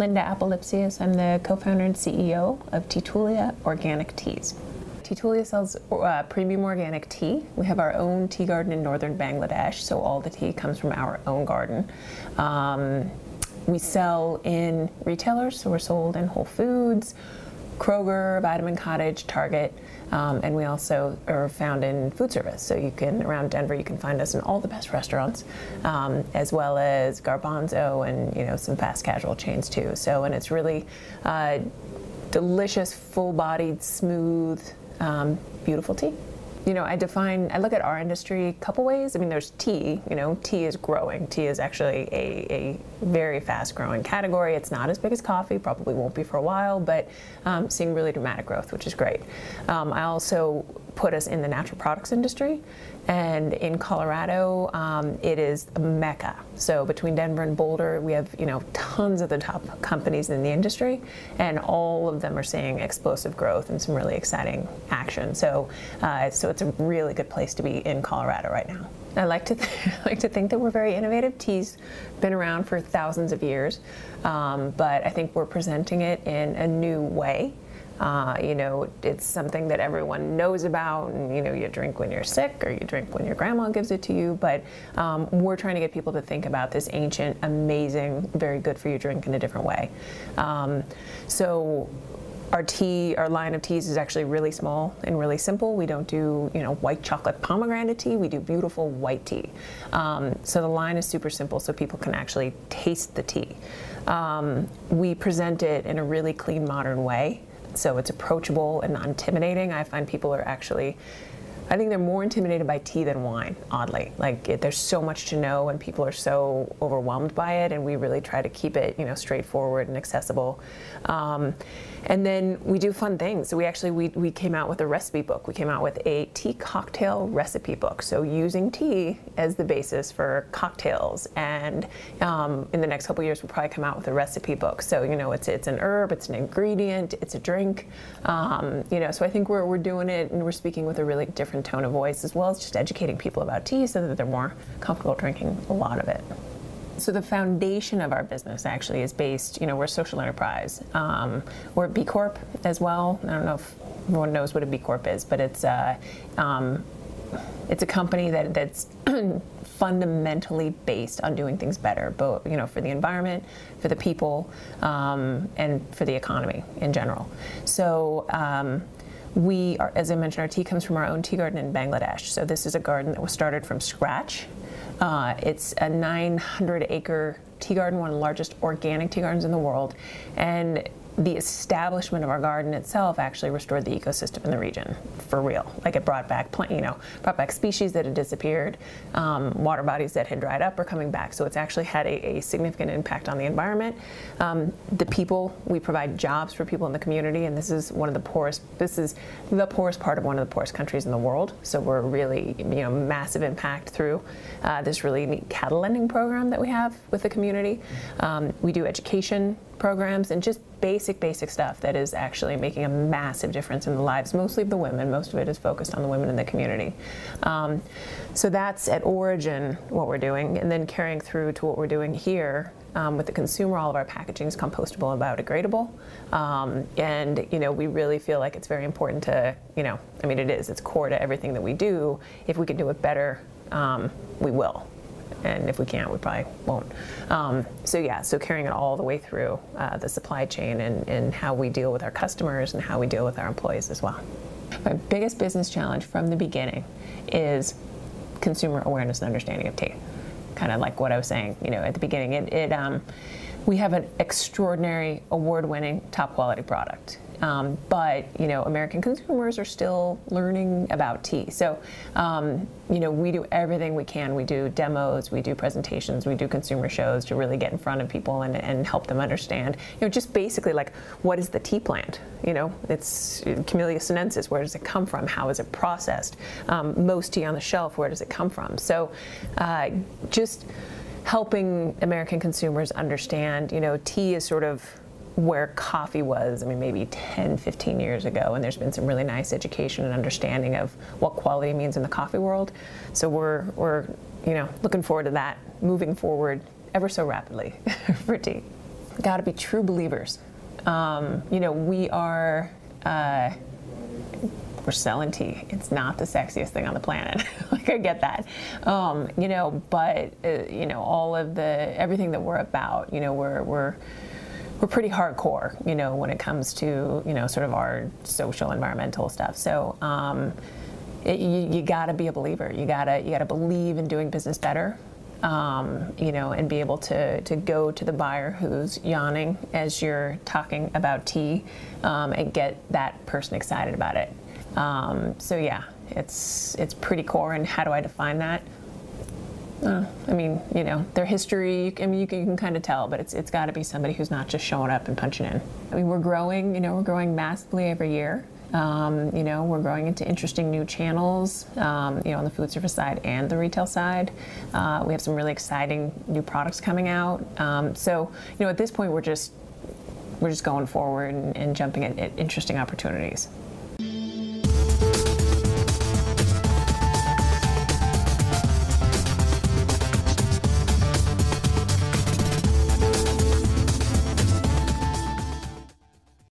Linda Appel Lipsius. I'm the co-founder and CEO of Teatulia Organic Teas. Teatulia sells premium organic tea. We have our own tea garden in northern Bangladesh, so all the tea comes from our own garden. We sell in retailers, so we're sold in Whole Foods, Kroger, Vitamin Cottage, Target, and we also are found in food service. So you can, around Denver, you can find us in all the best restaurants, as well as Garbanzo and some fast casual chains too. So, and it's really delicious, full-bodied, smooth, beautiful tea. I look at our industry a couple ways. I mean, there's tea, tea is growing. Tea is actually a very fast growing category. It's not as big as coffee, probably won't be for a while, but seeing really dramatic growth, which is great. I also put us in the natural products industry, and in Colorado, it is a mecca. So between Denver and Boulder, we have tons of the top companies in the industry, and all of them are seeing explosive growth and some really exciting action. So it's a really good place to be in Colorado right now. I like to think that we're very innovative. Tea's been around for thousands of years, but I think we're presenting it in a new way. It's something that everyone knows about, and you drink when you're sick or you drink when your grandma gives it to you, but we're trying to get people to think about this ancient, amazing, very good for you drink in a different way. So our line of teas is actually really small and really simple. We don't do white chocolate pomegranate tea. We do beautiful white tea. So the line is super simple, so people can actually taste the tea. We present it in a really clean, modern way. So it's approachable and not intimidating. I find people are I think they're more intimidated by tea than wine, oddly. There's so much to know and people are so overwhelmed by it, and we really try to keep it, straightforward and accessible. And then we do fun things. So we came out with a recipe book. We came out with a tea cocktail recipe book. So using tea as the basis for cocktails. And in the next couple of years, we'll probably come out with a recipe book. So, it's an herb, it's an ingredient, it's a drink. So I think we're doing it, and we're speaking with a really different tone of voice, as well as just educating people about tea so that they're more comfortable drinking a lot of it. So the foundation of our business actually is based, we're a social enterprise. We're a B Corp as well. I don't know if everyone knows what a B Corp is, but it's a company that's fundamentally based on doing things better, both for the environment, for the people, and for the economy in general. So we are, as I mentioned, our tea comes from our own tea garden in Bangladesh. So this is a garden that was started from scratch. It's a 900-acre tea garden, one of the largest organic tea gardens in the world, and the establishment of our garden itself actually restored the ecosystem in the region, for real. It brought back species that had disappeared, water bodies that had dried up are coming back. So it's actually had a significant impact on the environment. The people, we provide jobs for people in the community, and this is the poorest part of one of the poorest countries in the world. So we're really, massive impact through this really neat cattle lending program that we have with the community. We do education programs and just basic stuff that is actually making a massive difference in the lives, mostly of the women. Most of it is focused on the women in the community. So that's at origin what we're doing, and then carrying through to what we're doing here with the consumer. All of our packaging is compostable and biodegradable, and we really feel like it's very important to, it's core to everything that we do. If we can do it better, we will. And if we can't, we probably won't. So carrying it all the way through the supply chain and how we deal with our customers and how we deal with our employees as well. My biggest business challenge from the beginning is consumer awareness and understanding of tea. Kind of like what I was saying, at the beginning. We have an extraordinary, award-winning, top-quality product. But American consumers are still learning about tea. So we do everything we can. We do demos, we do presentations, we do consumer shows to really get in front of people and help them understand, just basically what is the tea plant? It's Camellia sinensis. Where does it come from? How is it processed? Most tea on the shelf, where does it come from? So just helping American consumers understand, tea is sort of where coffee was, maybe 10, 15 years ago, and there's been some really nice education and understanding of what quality means in the coffee world. So we're looking forward to that moving forward ever so rapidly for tea. got to be true believers. You know, we're selling tea. It's not the sexiest thing on the planet. Like, I get that. You know, but you know, everything that we're about, you know, we're pretty hardcore, you know, when it comes to, you know, sort of our social, environmental stuff. So you got to be a believer. You gotta believe in doing business better. You know, and be able to go to the buyer who's yawning as you're talking about tea, and get that person excited about it. So yeah, it's pretty core. And how do I define that? I mean, you know, their history, I mean, you can kind of tell, but it's got to be somebody who's not just showing up and punching in. I mean, we're growing, you know, we're growing massively every year. You know, we're growing into interesting new channels, you know, on the food service side and the retail side. We have some really exciting new products coming out. So, you know, at this point, we're just going forward and jumping at interesting opportunities.